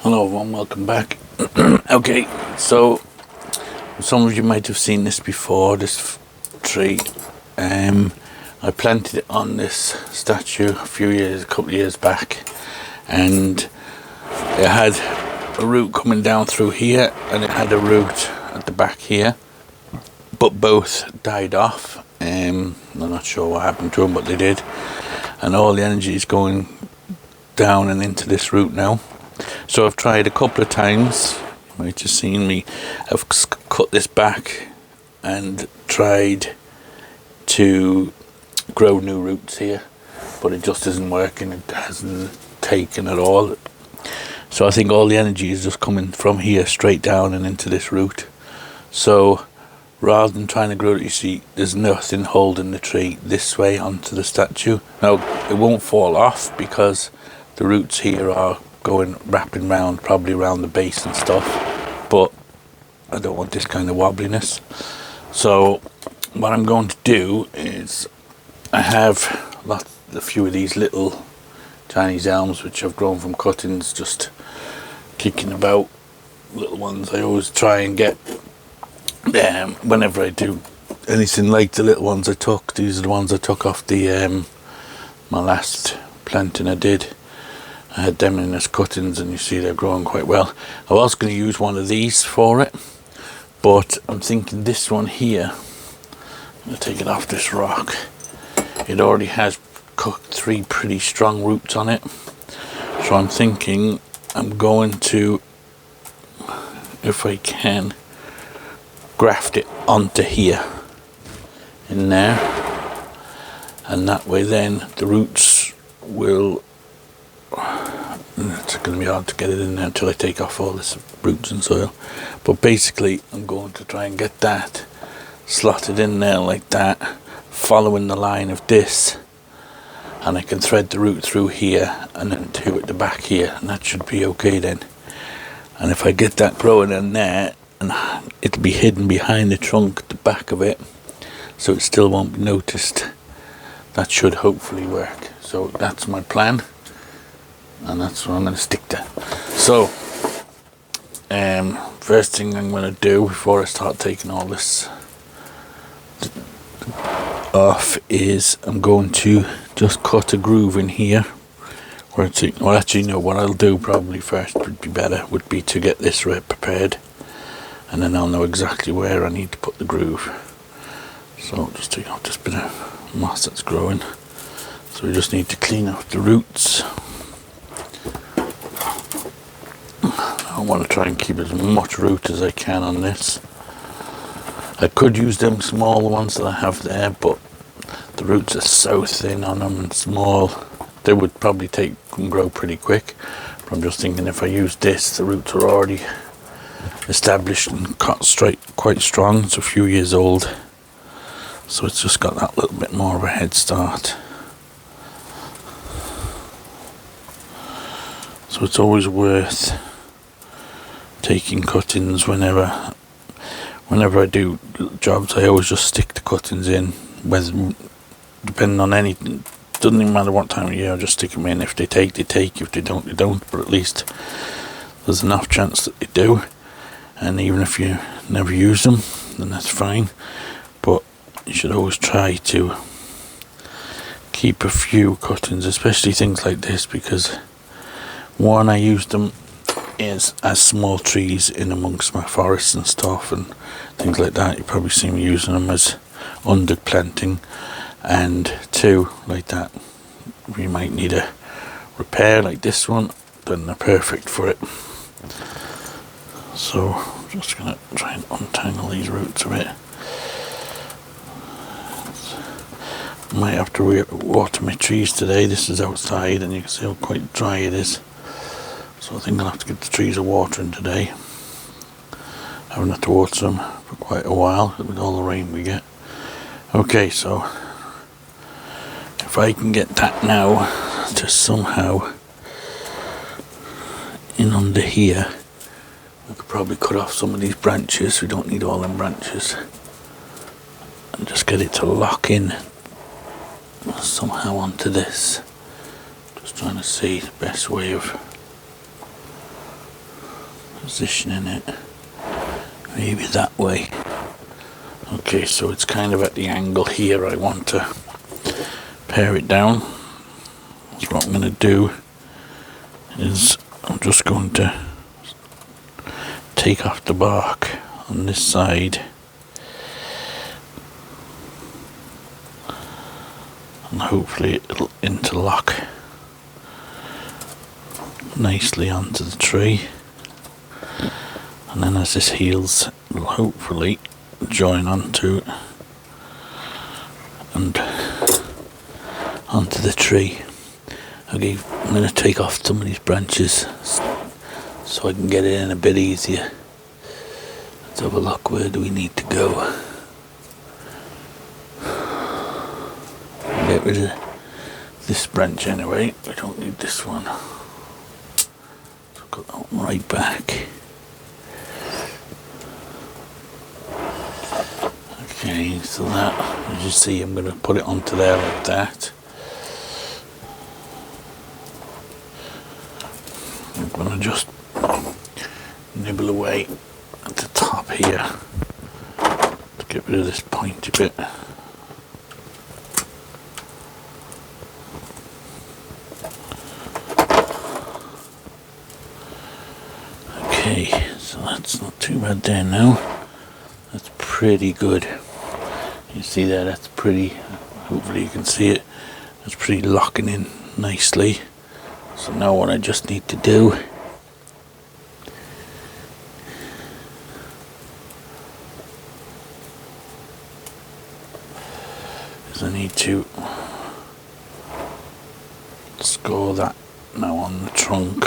Hello everyone, welcome back. Okay, so some of you might have seen this before, this tree. I planted it on this statue a couple of years back, and it had a root coming down through here and it had a root at the back here, but both died off. I'm not sure what happened to them, but they did, and all the energy is going down and into this root now. So I've tried a couple of times, you might have seen me, I've cut this back and tried to grow new roots here, but it just isn't working. It hasn't taken at all. So I think all the energy is just coming from here straight down and into this root. So rather than trying to grow it, you see there's nothing holding the tree this way onto the statue. Now it won't fall off because the roots here are wrapping round, probably around the base and stuff, but I don't want this kind of wobbliness. So what I'm going to do is, I have a few of these little Chinese elms which I've grown from cuttings, just kicking about, little ones. I always try and get whenever I do anything like the little ones I took. These are the ones I took off the my last planting I did. I had them in as cuttings, and you see they're growing quite well. I was going to use one of these for it, but I'm thinking this one here, I'm going to take it off this rock. It already has 3 pretty strong roots on it, so I'm thinking I'm going to, if I can, graft it onto here, in there, and that way then the roots will, it's going to be hard to get it in there until I take off all this roots and soil, but basically I'm going to try and get that slotted in there like that, following the line of this, and I can thread the root through here and then two at the back here, and that should be okay then. And if I get that growing in there, and it'll be hidden behind the trunk at the back of it, so it still won't be noticed, that should hopefully work. So that's my plan, and that's what I'm going to stick to. So first thing I'm going to do before I start taking all this off is I'm going to just cut a groove in here where it's, well, actually no, what I'll do probably first would be to get this prepared, and then I'll know exactly where I need to put the groove. So just take off this bit of moss that's growing. So we just need to clean out the roots. I want to try and keep as much root as I can on this. I could use them smaller ones that I have there, but the roots are so thin on them and small, they would probably take and grow pretty quick. But I'm just thinking if I use this, the roots are already established and cut straight, quite strong. It's a few years old, so it's just got that little bit more of a head start. So it's always worth taking cuttings whenever I do jobs. I always just stick the cuttings in, whether, depending on anything, doesn't even matter what time of year, I just stick them in. If they take, they take. If they don't, they don't, but at least there's enough chance that they do. And even if you never use them, then that's fine, but you should always try to keep a few cuttings, especially things like this, because one, I use them as small trees in amongst my forests and stuff and things like that. You probably see me using them as under planting, and 2, like that, we might need a repair like this one, then they're perfect for it. So I'm just going to try and untangle these roots a bit. I might have to water my trees today. This is outside and you can see how quite dry it is. So I think I'll have to get the trees a watering today. I haven't had to water them for quite a while with all the rain we get. Okay, so if I can get that now to somehow in under here, I could probably cut off some of these branches. We don't need all them branches, and just get it to lock in somehow onto this. Just trying to see the best way of positioning it maybe that way. Okay, so it's kind of at the angle here. I want to pare it down. So what I'm going to do is I'm just going to take off the bark on this side and hopefully it'll interlock nicely onto the tree, and then as this heals it'll hopefully join onto and onto the tree. Okay, I'm going to take off some of these branches so I can get it in a bit easier. Let's have a look. Where do we need to go? Get rid of this branch anyway. We don't need this one. So got that one right back. Okay, so that, as you see, I'm going to put it onto there like that. I'm going to just nibble away at the top here to get rid of this pointy bit. Okay, so that's not too bad there now. That's pretty good. You see there, that's pretty, hopefully you can see it, that's pretty locking in nicely. So now what I just need to do is I need to score that now on the trunk.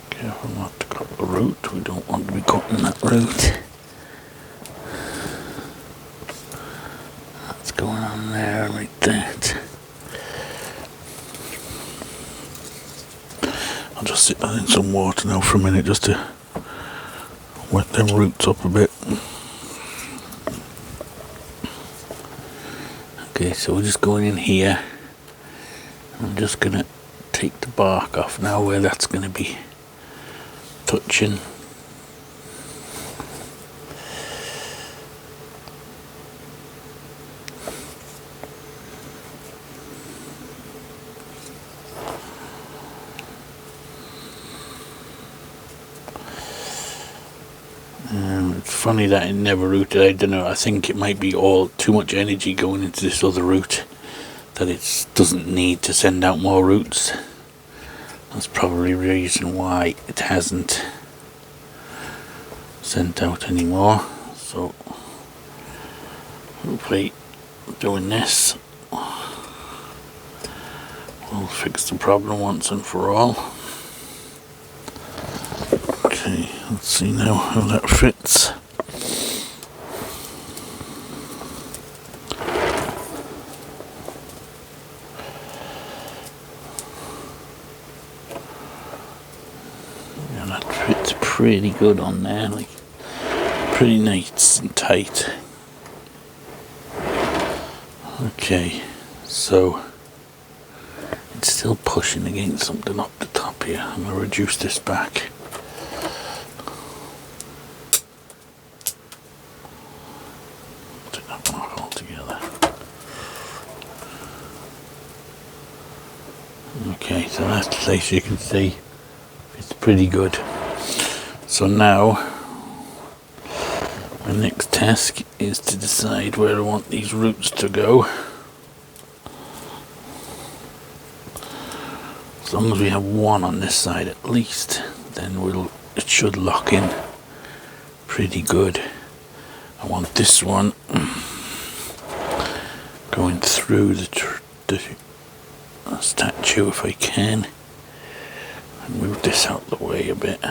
Careful not to cut the root, we don't want to be cutting that root. That's going on there like that. I'll just sit that in some water now for a minute just to wet them roots up a bit. Okay, so we're just going in here. I'm just going to take the bark off now where that's going to be touching. It's funny that it never rooted. I don't know, I think it might be all too much energy going into this other root that it doesn't need to send out more roots. That's probably the reason why it hasn't sent out anymore. So hopefully doing this will fix the problem once and for all. Okay, let's see now how that fits. Yeah, that fits pretty good on there, like pretty nice and tight. Okay, so it's still pushing against something up the top here. I'm going to reduce this back. Take that one off altogether. Okay, so that's, as you can see, it's pretty good. So now my next task is to decide where I want these roots to go. As long as we have one on this side at least, then it should lock in pretty good. I want this one going through the statue if I can. Move this out the way a bit.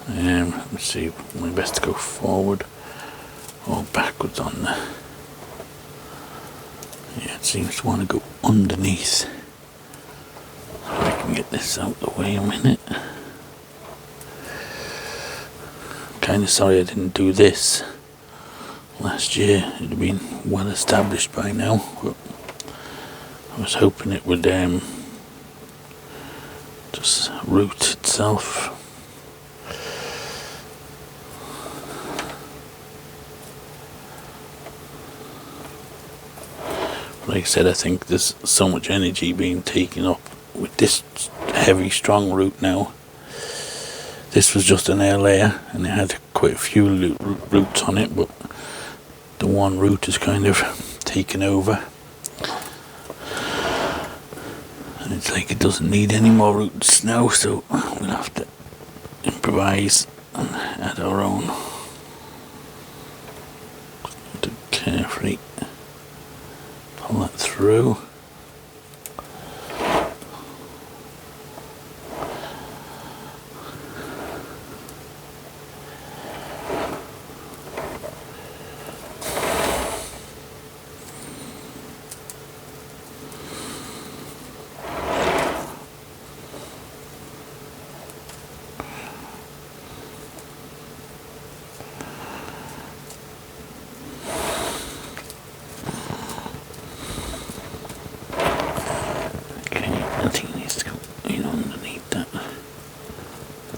Let me see, my best to go forward or backwards on the. Yeah, it seems to want to go underneath. I can get this out the way a minute. Kinda sorry I didn't do this last year. It'd have been well established by now, but I was hoping it would just root itself. Like I said, I think there's so much energy being taken up with this heavy, strong root now. This was just an air layer, and it had quite a few roots on it, but the one root is kind of taken over. And it's like it doesn't need any more roots now, so we'll have to improvise and add our own. To carefully pull that through.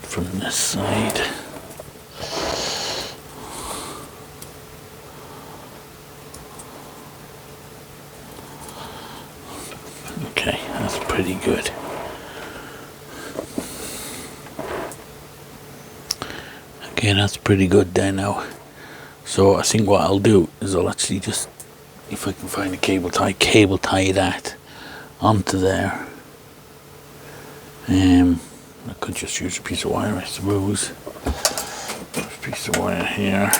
From this side. Okay, that's pretty good. Okay, that's pretty good there now. So I think what I'll do is I'll actually just, if I can find a cable tie that onto there. I could just use a piece of wire, I suppose. There's a piece of wire here.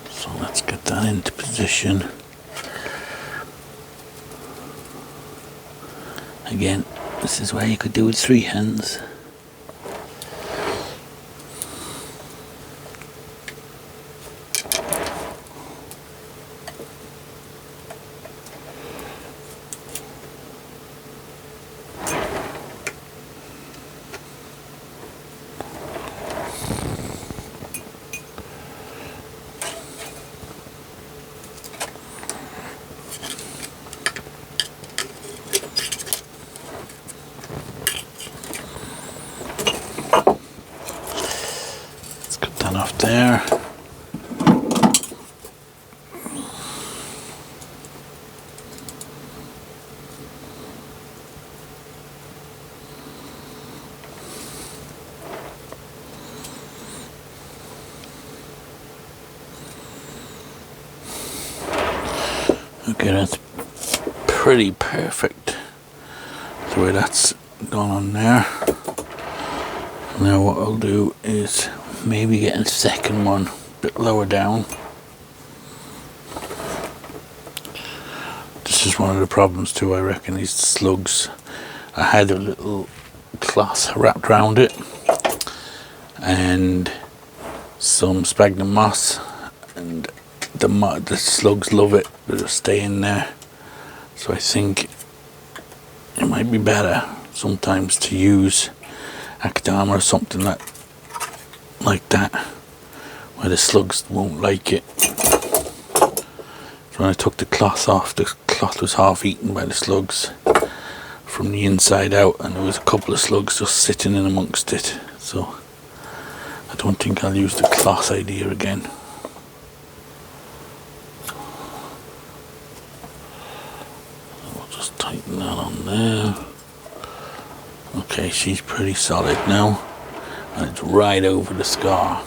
So let's get that into position. Again, this is where you could do it 3 hands. Off there. Okay, that's pretty perfect the way that's gone on there. Now what I'll do is maybe get a second one a bit lower down. This is one of the problems too, I reckon, these slugs. I had a little cloth wrapped around it and some sphagnum moss, and the slugs love it, they just stay in there. So I think it might be better sometimes to use Actama or something like that, where the slugs won't like it. So when I took the cloth off, the cloth was half eaten by the slugs from the inside out, and there was a couple of slugs just sitting in amongst it. So I don't think I'll use the cloth idea again. I'll just tighten that on there. Okay, she's pretty solid now. And it's right over the scar.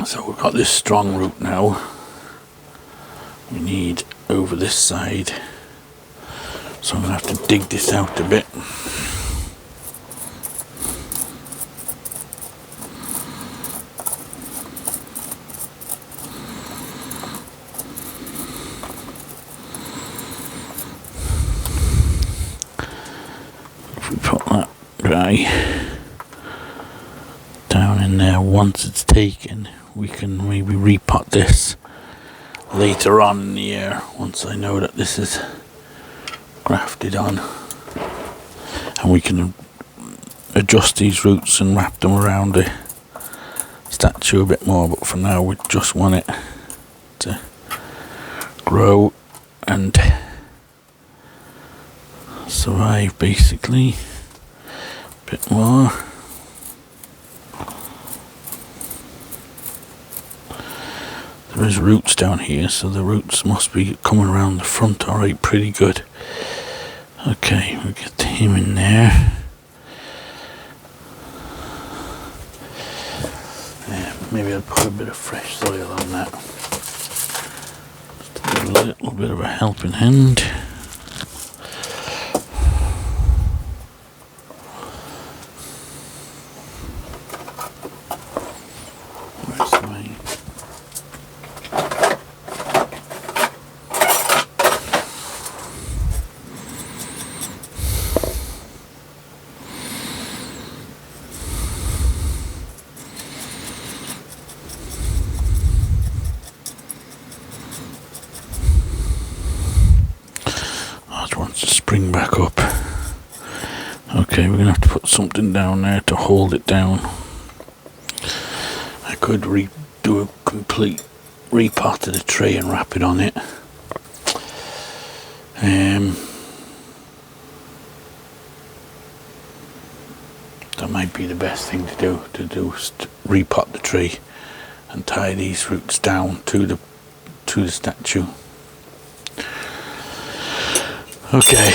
So we've got this strong root now. We need over this side. So I'm going to have to dig this out a bit. If we put that dry down in there, once it's taken, we can maybe repot this later on in the year, once I know that this is grafted on, and we can adjust these roots and wrap them around the statue a bit more, but for now we just want it to grow and survive, basically. A bit more. There is roots down here, so the roots must be coming around the front alright, pretty good. Okay, we'll get him in there. Maybe I'll put a bit of fresh soil on that. Just to give a little bit of a helping hand. Where's my... wants to spring back up. Okay, we're gonna have to put something down there to hold it down. I could do a complete repot of the tree and wrap it on it. That might be the best thing to do is to repot the tree and tie these roots down to the statue. Okay,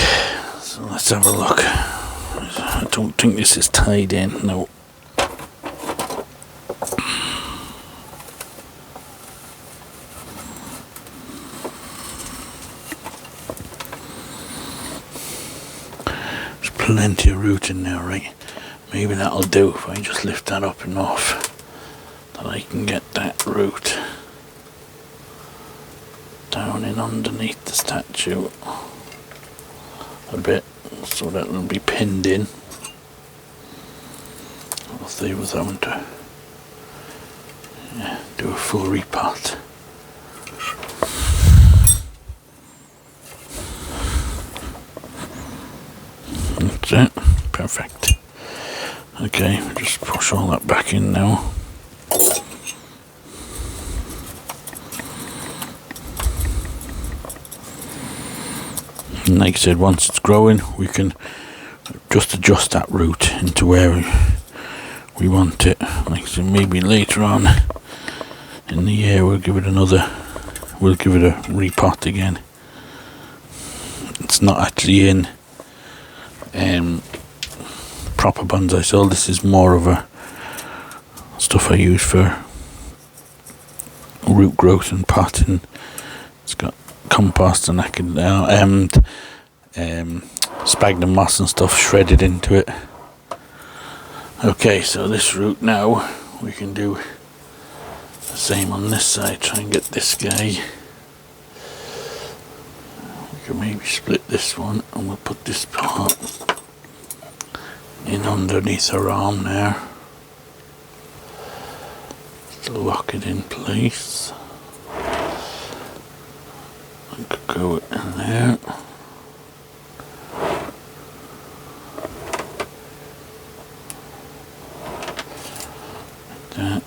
so let's have a look. I don't think this is tied in, no. There's plenty of root in there, right? Maybe that'll do if I just lift that up enough that I can get that root down in underneath the statue a bit, so that it'll be pinned in. I'll save us having to do a full repot. That's it, perfect. Okay, just push all that back in now. And like I said, once it's growing, we can just adjust that root into where we want it. Like I said, maybe later on in the year we'll give it a repot again. It's not actually in proper bonsai soil. This is more of a stuff I use for root growth and potting. It's got compost and sphagnum moss and stuff shredded into it. Okay, so this root now we can do the same on this side. Try and get this guy. We can maybe split this one and we'll put this part in underneath her arm there to lock it in place. I could go in there. Like that.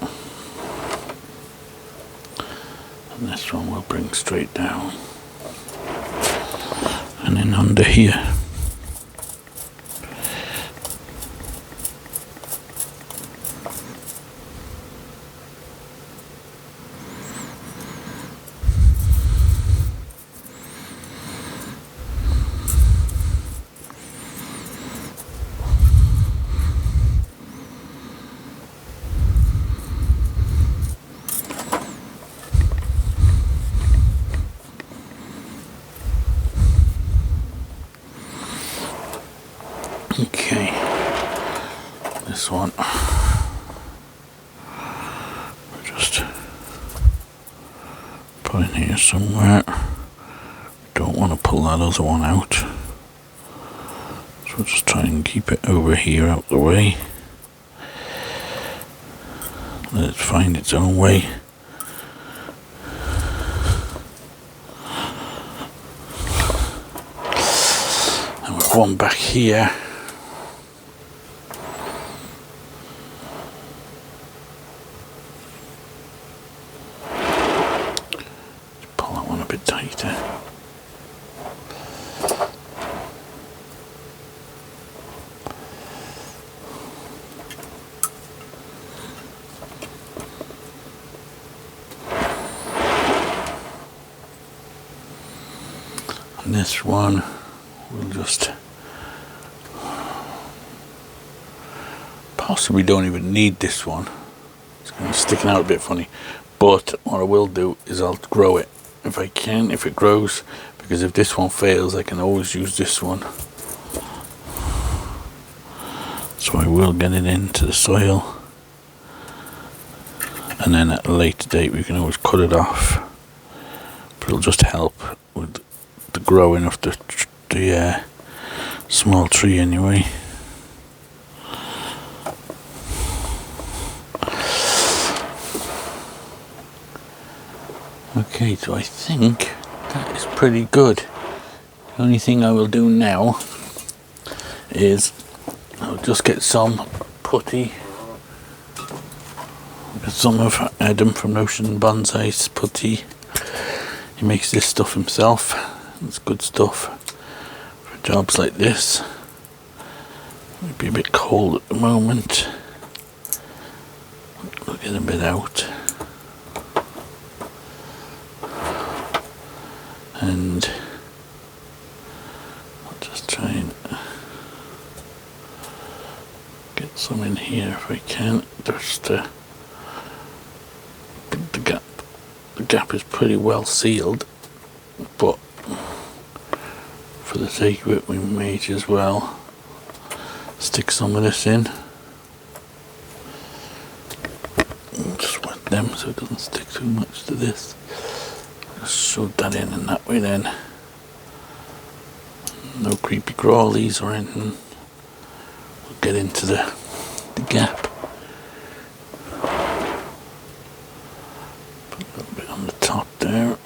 And this one will bring straight down. And then under here. Okay, this one, just put in here somewhere. Don't want to pull that other one out, so we'll just try and keep it over here out the way. Let it find its own way. And we've one back here. bit tighter. And this one we'll just possibly don't even need this one. It's kind of sticking out a bit funny, but what I will do is I'll grow it if I can, if it grows, because if this one fails I can always use this one. So I will get it into the soil, and then at a later date we can always cut it off, but it'll just help with the growing of the small tree anyway. Okay, so I think that is pretty good. The only thing I will do now is I'll just get some putty. Get some of Adam from Ocean Bonsai's putty. He makes this stuff himself. It's good stuff for jobs like this. Might be a bit cold at the moment. We'll get a bit out. And I'll just try and get some in here if I can. Just the gap. The gap is pretty well sealed, but for the sake of it, we may as well stick some of this in. Just wet them so it doesn't stick too much to this. Just shove that in, and that way then no creepy crawlies or anything will get into the gap. Put a little bit on the top there.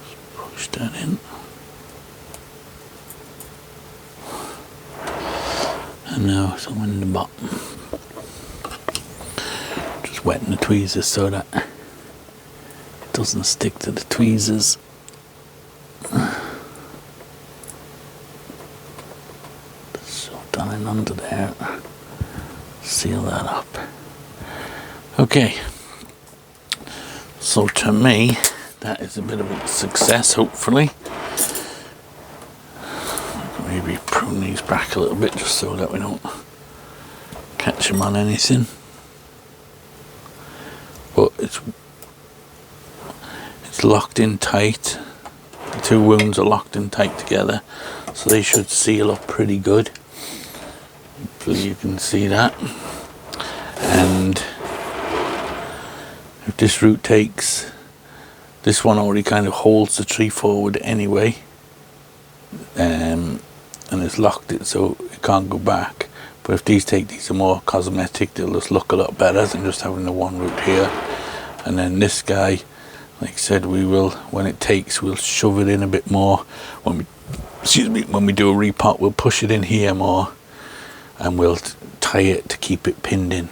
Just push that in. And now some in the bottom. Wetting the tweezers so that it doesn't stick to the tweezers. Shove that in under there. Seal that up. Okay. So to me, that is a bit of a success, hopefully. Maybe prune these back a little bit just so that we don't catch them on anything. But it's locked in tight. The two wounds are locked in tight together, so they should seal up pretty good. Hopefully you can see that. And if this root takes, this one already kind of holds the tree forward anyway, and it's locked it so it can't go back. But if these are more cosmetic, they'll just look a lot better than just having the one root here. And then this guy, like I said, we will, when it takes, we'll shove it in a bit more. When we do a repot, we'll push it in here more, and we'll tie it to keep it pinned in.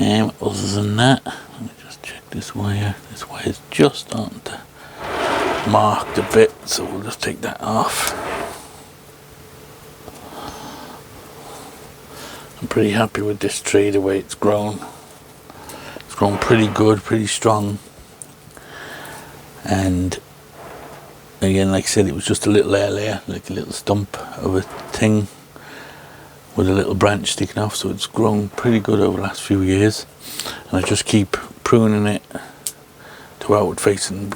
And other than that, let me just check this wire. This wire's just starting to mark a bit, so we'll just take that off. I'm pretty happy with this tree, the way it's grown. It's grown pretty good, pretty strong. And again, like I said, it was just a little layer, like a little stump of a thing with a little branch sticking off, so it's grown pretty good over the last few years. And I just keep pruning it to outward facing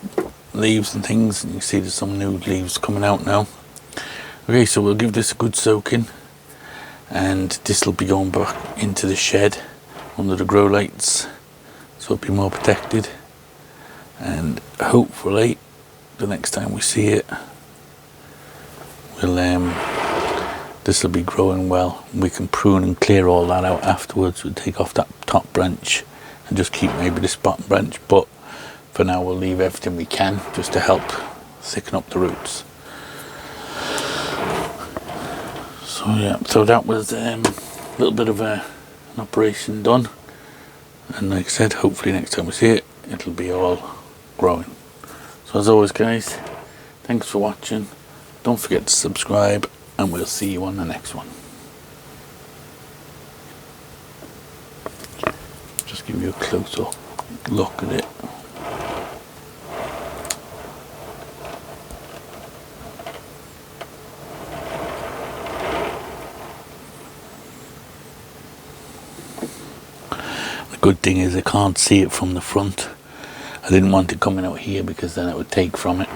leaves and things, and you can see there's some new leaves coming out now. Okay, so we'll give this a good soaking. And this will be going back into the shed under the grow lights, so it'll be more protected. And hopefully the next time we see it, we'll this will be growing well. We can prune and clear all that out afterwards. We'll take off that top branch and just keep maybe this bottom branch, but for now we'll leave everything we can just to help thicken up the roots. So yeah, so that was a little bit of an operation done. And like I said, hopefully next time we see it, it'll be all growing. So as always guys, thanks for watching. Don't forget to subscribe, and we'll see you on the next one. Just give you a close-up look at it. The good thing is I can't see it from the front. I didn't want it coming out here because then it would take from it.